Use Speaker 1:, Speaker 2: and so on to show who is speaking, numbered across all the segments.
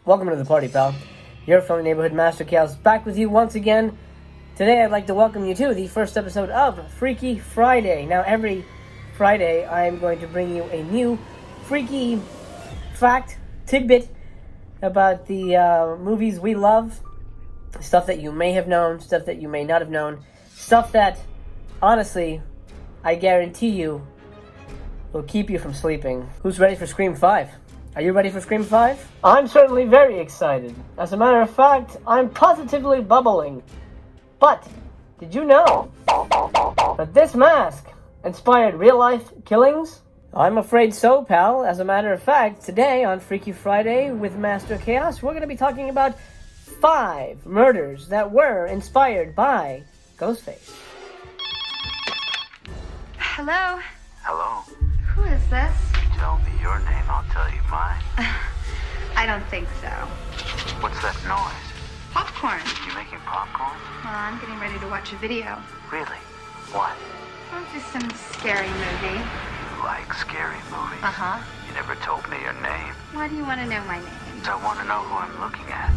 Speaker 1: Welcome to the party, pal. Your friendly neighborhood Master Chaos back with you once again. Today I'd like to welcome you to the first episode of Freaky Friday. Now, every Friday I'm going to bring you a new freaky fact, tidbit about the movies we love. Stuff that you may have known, stuff that you may not have known. Stuff that, honestly, I guarantee you will keep you from sleeping. Who's ready for Scream 5? Are you ready for Scream 5? I'm certainly very excited. As a matter of fact, I'm positively bubbling. But, did you know that this mask inspired real-life killings? I'm afraid so, pal. As a matter of fact, today on Freaky Friday with Master Chaos, we're going to be talking about 5 murders that were inspired by Ghostface.
Speaker 2: Hello?
Speaker 3: Hello.
Speaker 2: Who is this?
Speaker 3: Tell me your name, I'll tell you mine.
Speaker 2: I don't think so.
Speaker 3: What's that noise?
Speaker 2: Popcorn.
Speaker 3: You making popcorn?
Speaker 2: Well, I'm getting ready to watch a video.
Speaker 3: Really? What?
Speaker 2: Oh, just some scary movie.
Speaker 3: You like scary movies?
Speaker 2: Uh-huh.
Speaker 3: You never told me your name.
Speaker 2: Why do you want to know my name?
Speaker 3: So I want to know who I'm looking at.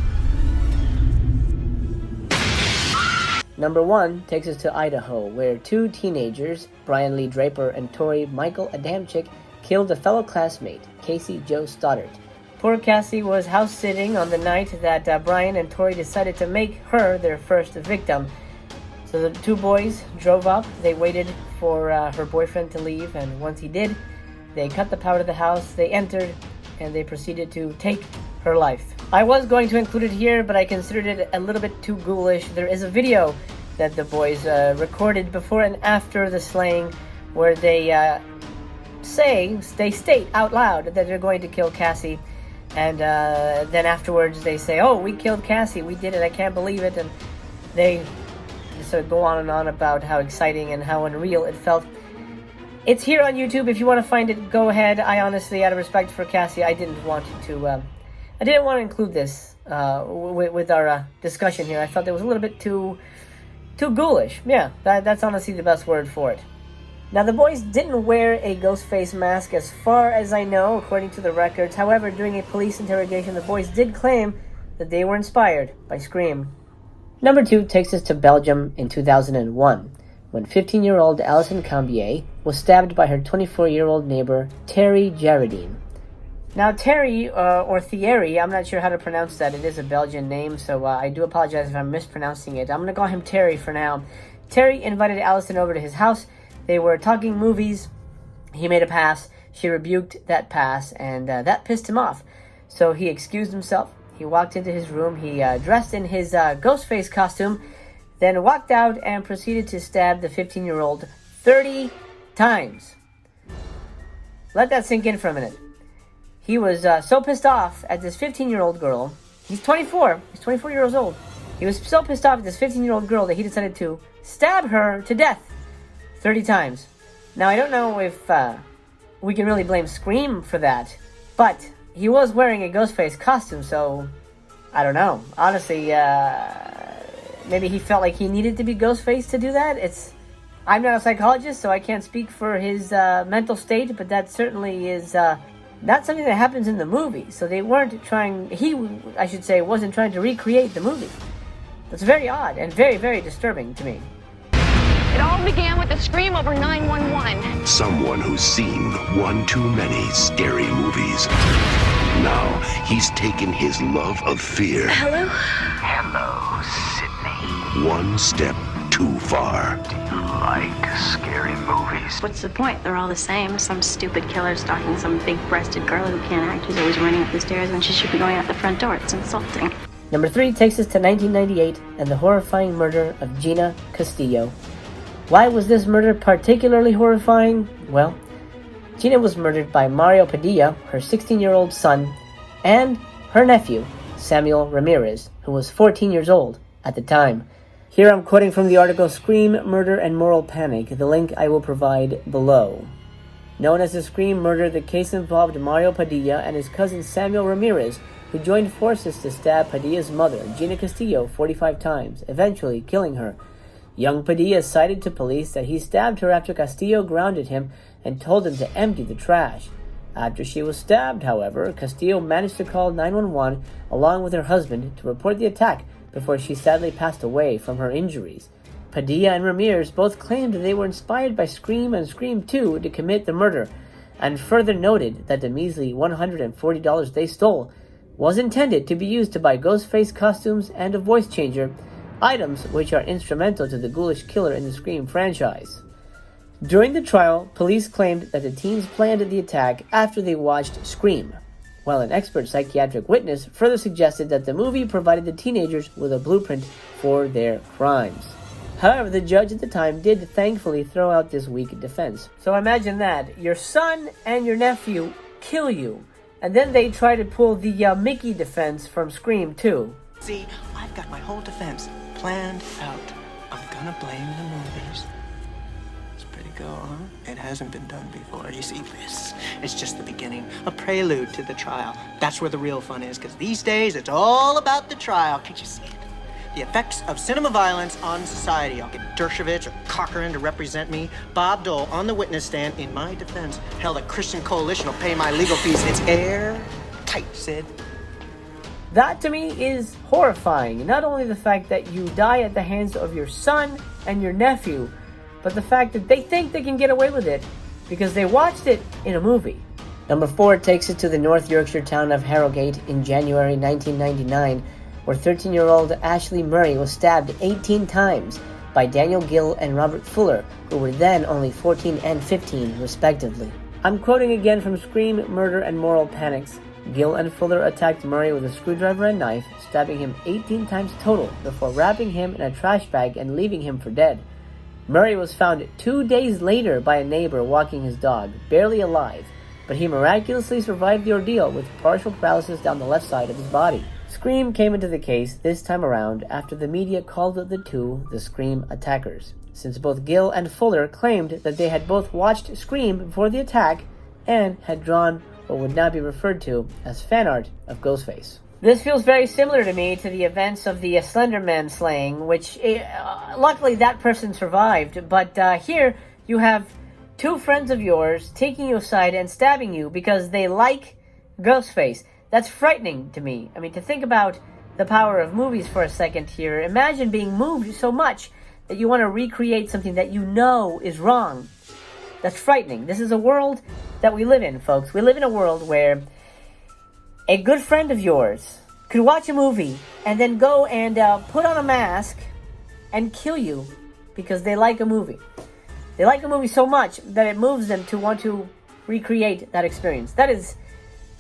Speaker 1: Number 1 takes us to Idaho, where 2 teenagers, Brian Lee Draper and Tori Michael Adamczyk, killed a fellow classmate, Casey Joe Stoddard. Poor Cassie was house-sitting on the night that Brian and Tori decided to make her their first victim. So the 2 boys drove up, they waited for her boyfriend to leave, and once he did, they cut the power to the house, they entered, and they proceeded to take her life. I was going to include it here, but I considered it a little bit too ghoulish. There is a video that the boys recorded before and after the slaying where they state out loud that they're going to kill Cassie, and then afterwards they say, "Oh, we killed Cassie, we did it, I can't believe it," and they sort of go on and on about how exciting and how unreal it felt. It's here on YouTube. If you want to find it, go ahead. I honestly, out of respect for Cassie, I didn't want to include this with our discussion here. I felt it was a little bit too ghoulish. Yeah, that's honestly the best word for it. Now, the boys didn't wear a Ghostface mask as far as I know, according to the records. However, during a police interrogation, the boys did claim that they were inspired by Scream. Number 2 takes us to Belgium in 2001, when 15-year-old Alison Cambier was stabbed by her 24-year-old neighbor, Terry Gerardine. Now, Terry, or Thierry, I'm not sure how to pronounce that. It is a Belgian name, so I do apologize if I'm mispronouncing it. I'm going to call him Terry for now. Terry invited Alison over to his house. They were talking movies. He made a pass. She rebuked that pass, and that pissed him off. So he excused himself. He walked into his room. He dressed in his Ghostface costume, then walked out and proceeded to stab the 15-year-old 30 times. Let that sink in for a minute. He was so pissed off at this 15-year-old girl. He's 24. He's 24 years old. He was so pissed off at this 15-year-old girl that he decided to stab her to death 30 times. Now, I don't know if we can really blame Scream for that, but he was wearing a Ghostface costume, so I don't know. Honestly, maybe he felt like he needed to be Ghostface to do that. I'm not a psychologist, so I can't speak for his mental state, but that certainly is not something that happens in the movie. So they weren't trying, wasn't trying to recreate the movie. That's very odd and very, very disturbing to me.
Speaker 4: It all began with a scream over 911.
Speaker 5: Someone who's seen one too many scary movies. Now he's taken his love of fear
Speaker 4: Hello?
Speaker 3: Hello, Sydney.
Speaker 5: one step too far.
Speaker 3: Do you like scary movies?
Speaker 6: What's the point? They're all the same. Some stupid killer stalking some big-breasted girl who can't act, who's always running up the stairs when she should be going out the front door. It's insulting.
Speaker 1: Number 3 takes us to 1998 and the horrifying murder of Gina Castillo. Why was this murder particularly horrifying? Well, Gina was murdered by Mario Padilla, her 16-year-old son, and her nephew, Samuel Ramirez, who was 14 years old at the time. Here I'm quoting from the article Scream, Murder, and Moral Panic. The link I will provide below. Known as the Scream Murder, the case involved Mario Padilla and his cousin Samuel Ramirez, who joined forces to stab Padilla's mother, Gina Castillo, 45 times, eventually killing her. Young Padilla cited to police that he stabbed her after Castillo grounded him and told him to empty the trash. After she was stabbed, however, Castillo managed to call 911 along with her husband to report the attack before she sadly passed away from her injuries. Padilla and Ramirez both claimed they were inspired by Scream and Scream 2 to commit the murder, and further noted that the measly $140 they stole was intended to be used to buy Ghostface costumes and a voice changer, items which are instrumental to the ghoulish killer in the Scream franchise. During the trial, police claimed that the teens planned the attack after they watched Scream, while an expert psychiatric witness further suggested that the movie provided the teenagers with a blueprint for their crimes. However, the judge at the time did thankfully throw out this weak defense. So imagine that. Your son and your nephew kill you, and then they try to pull the Mickey defense from Scream 2.
Speaker 7: See, I've got my whole defense planned out. I'm gonna blame the movies. It's pretty cool, huh? It hasn't been done before. You see, this is just the beginning, a prelude to the trial. That's where the real fun is, because these days it's all about the trial. Can't you see it? The effects of cinema violence on society. I'll get Dershowitz or Cochran to represent me. Bob Dole on the witness stand in my defense. Hell, the Christian Coalition will pay my legal fees. It's airtight, Sid.
Speaker 1: That to me is horrifying. Not only the fact that you die at the hands of your son and your nephew, but the fact that they think they can get away with it because they watched it in a movie. Number 4 takes us to the North Yorkshire town of Harrogate in January 1999, where 13-year-old Ashley Murray was stabbed 18 times by Daniel Gill and Robert Fuller, who were then only 14 and 15, respectively. I'm quoting again from Scream, Murder, and Moral Panics. Gill and Fuller attacked Murray with a screwdriver and knife, stabbing him 18 times total before wrapping him in a trash bag and leaving him for dead. Murray was found 2 days later by a neighbor walking his dog, barely alive, but he miraculously survived the ordeal with partial paralysis down the left side of his body. Scream came into the case this time around after the media called the two the Scream attackers, since both Gill and Fuller claimed that they had both watched Scream before the attack and had drawn what would now be referred to as fan art of Ghostface. This feels very similar to me to the events of the Slender Man slaying, which luckily that person survived, but here you have two friends of yours taking you aside and stabbing you because they like Ghostface. That's frightening to me. I mean, to think about the power of movies for a second here. Imagine being moved so much that you want to recreate something that you know is wrong. That's frightening. This is a world that we live in, folks. We live in a world where a good friend of yours could watch a movie and then go and put on a mask and kill you because they like a movie. They like a movie so much that it moves them to want to recreate that experience. That is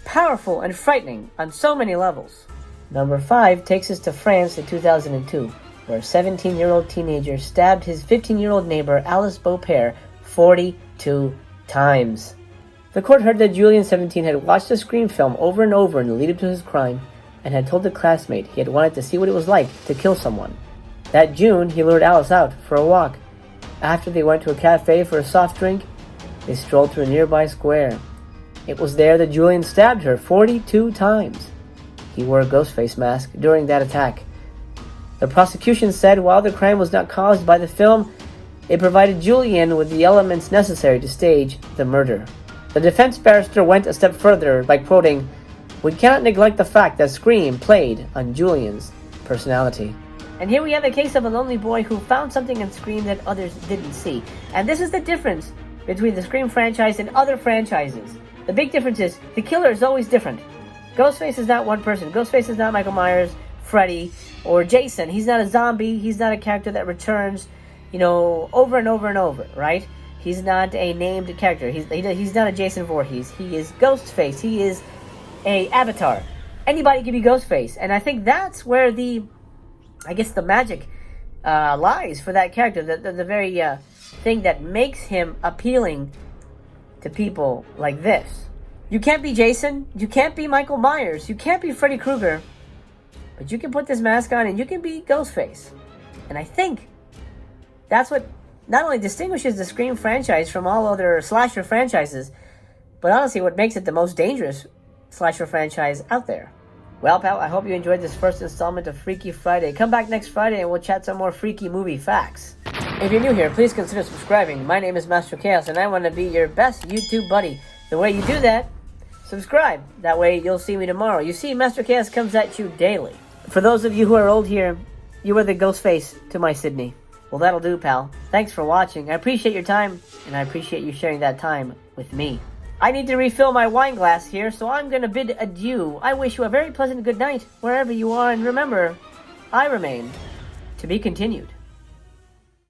Speaker 1: powerful and frightening on so many levels. Number 5 takes us to France in 2002, where a 17-year-old teenager stabbed his 15-year-old neighbor Alice Beaupere 42 times. The court heard that Julian, 17, had watched the Scream film over and over in the lead-up to his crime and had told a classmate he had wanted to see what it was like to kill someone. That June, he lured Alice out for a walk. After they went to a cafe for a soft drink, they strolled to a nearby square. It was there that Julian stabbed her 42 times. He wore a Ghostface mask during that attack. The prosecution said while the crime was not caused by the film, it provided Julian with the elements necessary to stage the murder. The defense barrister went a step further by quoting, "We cannot neglect the fact that Scream played on Julian's personality." And here we have a case of a lonely boy who found something in Scream that others didn't see. And this is the difference between the Scream franchise and other franchises. The big difference is the killer is always different. Ghostface is not one person. Ghostface is not Michael Myers, Freddy, or Jason. He's not a zombie. He's not a character that returns, over and over and over, right? He's not a named character. He's not a Jason Voorhees. He is Ghostface. He is a avatar. Anybody can be Ghostface. And I think that's where the magic lies for that character. The very thing that makes him appealing to people like this. You can't be Jason. You can't be Michael Myers. You can't be Freddy Krueger. But you can put this mask on and you can be Ghostface. And I think that's what not only distinguishes the Scream franchise from all other slasher franchises, but honestly what makes it the most dangerous slasher franchise out there. Well, pal, I hope you enjoyed this first installment of Freaky Friday. Come back next Friday and we'll chat some more freaky movie facts. If you're new here, please consider subscribing. My name is Master Chaos and I want to be your best YouTube buddy. The way you do that subscribe. That way you'll see me tomorrow. You see, Mastercast comes at you daily. For those of you who are old here, you are the Ghostface to my Sydney. Well, that'll do, pal. Thanks for watching. I appreciate your time, and I appreciate you sharing that time with me. I need to refill my wine glass here, so I'm going to bid adieu. I wish you a very pleasant good night, wherever you are, and remember, I remain to be continued.